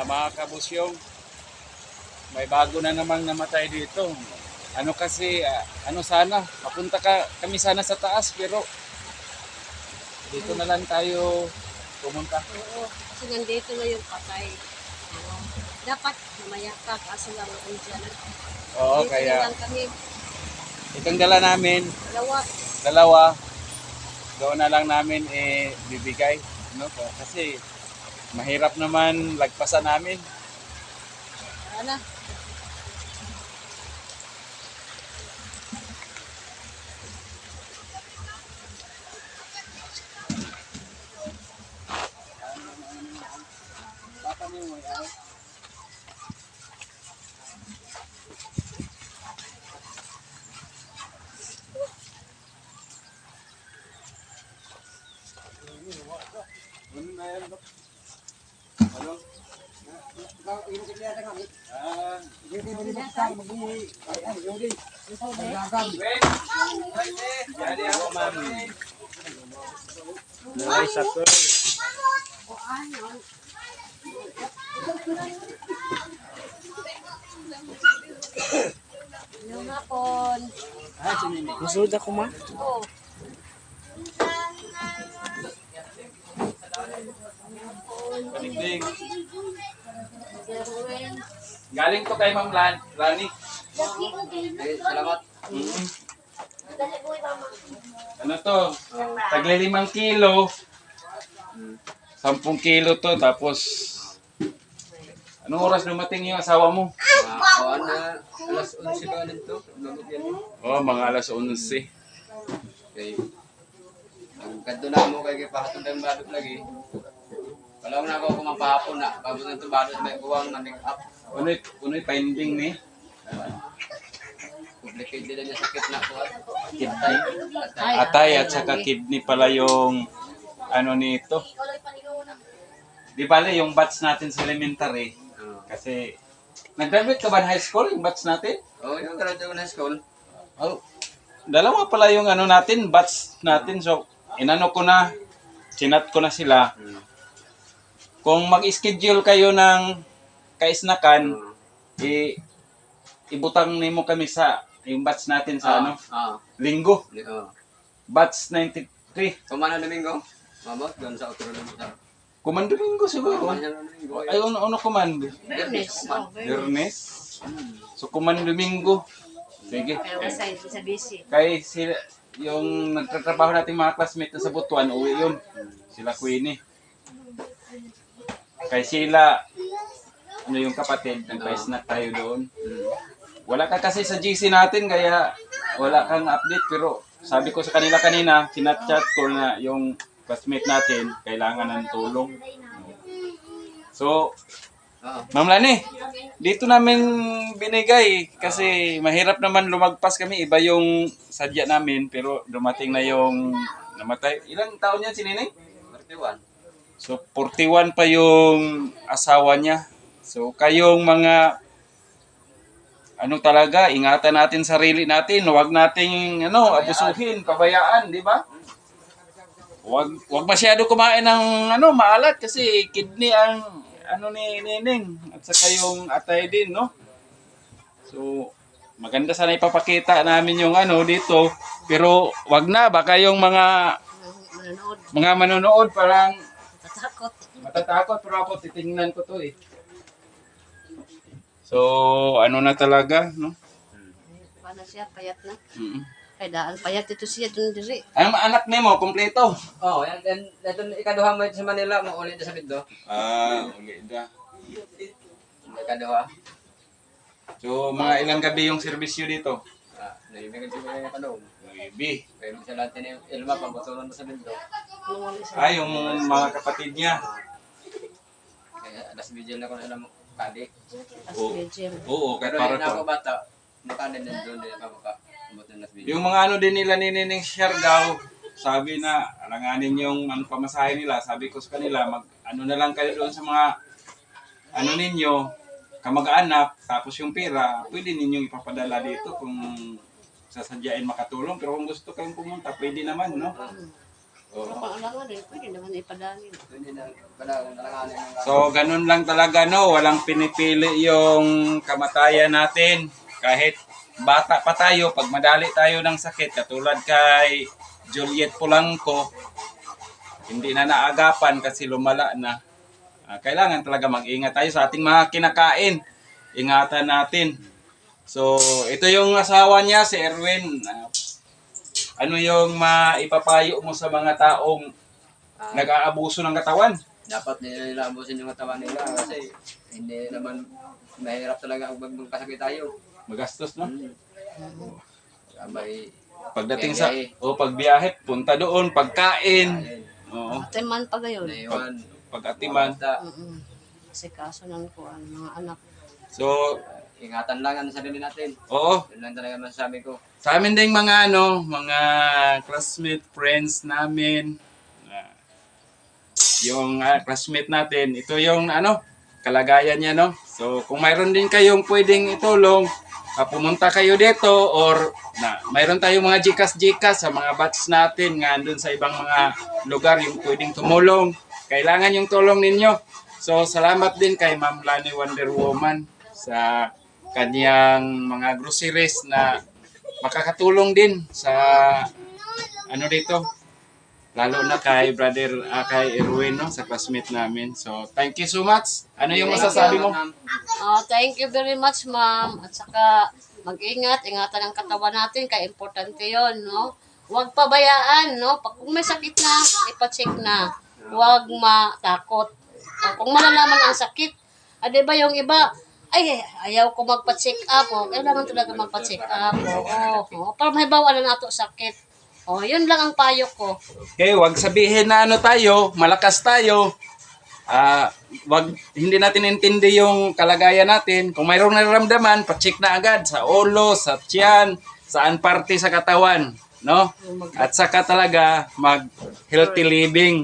Mga kabusyong, may bago na namang namatay dito. Ano kasi, ano sana, kami sana sa taas pero dito na lang tayo pumunta. Oo, kasi nandito na yung patay. Ano, dapat mamaya ka, kaso lang ang dyan. Oo, Dito kaya na lang kami, itong dala namin, dalawa. dalawa, doon na lang namin bibigay. No? Kasi mahirap naman lagpasan namin. Ano? Jadi ako, ma'am. Nice ako. O ano? Yung hapon. Masulod ako, ma. Oo. Paligling. Darwin. Galing to kay Ma'am Rani. Salamat. Ano to? Tagli 5 kilo. 10 kilo to. Tapos, anong oras dumating yung asawa mo? Kawan na alas 11 ba dito? Lumot yan. Oh, mga alas 11. Okay. Ang kanto na mo kay pahatod ang badot lagi. Kalau na ako kumapahapon na, bago na ito badot may kuwang manik up. Unoy pending ni. Complicated din yung sakit na ko. Kidney. Atay at saka kidney pala yung ano nito. Di bale yung batch natin sa elementary. Kasi, nag-graduate ka ba ng high school yung batch natin? Oh, yung graduate ko na school. Oh, dalawa pala yung ano natin, batch natin. So, inano ko na, sinat ko na sila. Kung mag-schedule kayo ng kaisnakan, ibutang nimo kami sa yung batch natin sa linggo. Batch 93. Kumana Domingo? Mamot, doon sa Otro Domingo. Kumando linggo siguro. Ay, ano kumando? Bernes. Oh, Bernes. Bernes. So, kumando linggo. Sige. Pero sa busy. Kay sila, yung nagtatrabaho natin mga classmate na sa Butuan, uwi yun. Sila Queenie. Kay sila, ano yung kapatid, nagpa-snack tayo doon. Wala ka kasi sa GC natin, kaya wala kang update. Pero sabi ko sa kanila kanina, sinat-chat ko na yung classmate natin, kailangan ng tulong. So, Ma'am Lani, dito namin binigay kasi mahirap naman lumagpas kami. Iba yung sadya namin, pero dumating na yung namatay. Ilang taon niya si Ninay? 41. So, 41 pa yung asawa niya. So, kayong mga ano talaga, ingatan natin sarili natin. Huwag nating abusuhin, pabayaan, di ba? Huwag masyado kumain ng maalat kasi kidney ang ni Nining at saka yung atay din, no? So, maganda sana ipapakita namin yung dito. Pero wag na, baka yung mga manonood parang matatakot, pero ako titingnan ko to eh. So, ano na talaga, no? Paano siya? Payat na. Ay, daan payat ito siya dun diri. Ang anak nimo kompleto. Oh, yan ito ikaduha mo sa Manila mo ulit sa Biddo. Ulit da. Ikaduha. So, mga ilang gabi yung serbisyo dito? Naibigay ko yung kanong. Maybe. Kaya sa lahat ni Ilma pagbutulan mo sa Biddo. Yung mga kapatid niya. Kaya alas video na ko na alam kadi. Oo, kahit Pero para yun ako to. bata, makanin din doon din ako ka. Yung mga din nila ni Nining Siargao, sabi na alanganin yung pamasahe nila. Sabi ko sa kanila, na lang kayo doon sa mga ninyo, kamag-anak, tapos yung pera, pwede ninyong ipapadala dito kung sasadyain makatulong. Pero kung gusto kayong pumunta, pwede naman, no? Pero kung alangan rin, pwede naman ipadangin. Hindi na, pala, nalanganin mo. So, ganun lang talaga, no? Walang pinipili yung kamatayan natin. Kahit bata pa tayo, pag madali tayo ng sakit, katulad kay Juliet Polanco, hindi na naagapan kasi lumala na. Kailangan talaga mag-ingat tayo sa ating mga kinakain. Ingatan natin. So, ito yung asawa niya, si Erwin. Ano yung maipapayo mo sa mga taong nag-aabuso ng katawan? Dapat nila abusin yung katawan nila kasi hindi naman mahirap talaga kung magkasakit tayo. Magastos, no? May Pagdating sa pagbiyahe, punta doon, pagkain. Oo. Teman pa gayon. naiwan. Pag-atiman. Kasi kaso ng kuan, mga anak. So, Ingatan lang ang sarili natin. oo. Yun lang talaga masasabi ko. Sa amin ding mga mga classmate, friends namin. Yung classmate natin, ito yung kalagayan niya, no? So, kung mayroon din kayong pwedeng itulong, pumunta kayo dito or mayroon tayong mga GCash sa mga batch natin nga andun sa ibang mga lugar yung pwedeng tumulong. Kailangan yung tulong ninyo. So, salamat din kay Ma'am Lani Wonder Woman sa kanyang mga groceries na makakatulong din sa dito. Lalo na kay brother, kay Erwin, no, sa classmate namin. So, thank you so much. Ano yung masasabi mo? Thank you very much, ma'am. At saka mag-ingat, ingatan ang katawan natin, kaya importante 'yon, no? Huwag pabayaan, no? Pag kung may sakit na, ipa-check na. Huwag matakot. Kung malalaman ang sakit, di ba yung iba, ayaw ko magpa-check up, kailangan talaga magpa-check up. Para mahibawa na nato sakit. Yun lang ang payo ko. Okay, wag sabihin na tayo, malakas tayo. Hindi natin intindi yung kalagayan natin. Kung mayroong nararamdaman, pa-check na agad sa ulo, sa tiyan, saan parte sa katawan, no? At saka talaga mag-healthy living.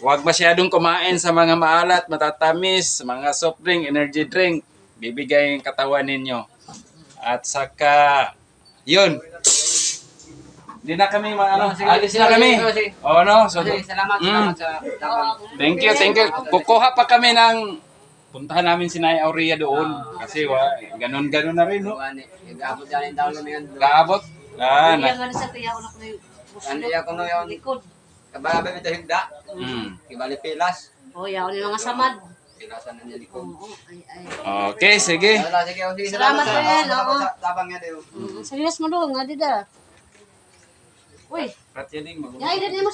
Huwag masyadong kumain sa mga maalat, matatamis, mga soft drink, energy drink. Bibigay yung katawan ninyo. At saka, yun. Hindi na kami alis na kami. Oo, no? So, Salamat sa thank you. Kukuha pa kami ng puntahan namin si Nay Aurea doon. Kasi ganun-ganun na rin, no? Nag-aabot yan yung taon kami yan. Kaabot. Kaya nga sa kaya ko na ko yung Ano yung kuno yun? likod. Kababa ito higda. Kibali pilas. Yaon yung mga samad. Pilasan na niya likod. Okay, sige. Salamat po yan, oo. Tabang yan eh. Serious mo doon, nga dida. Uy, Pat yan, ya, mo sa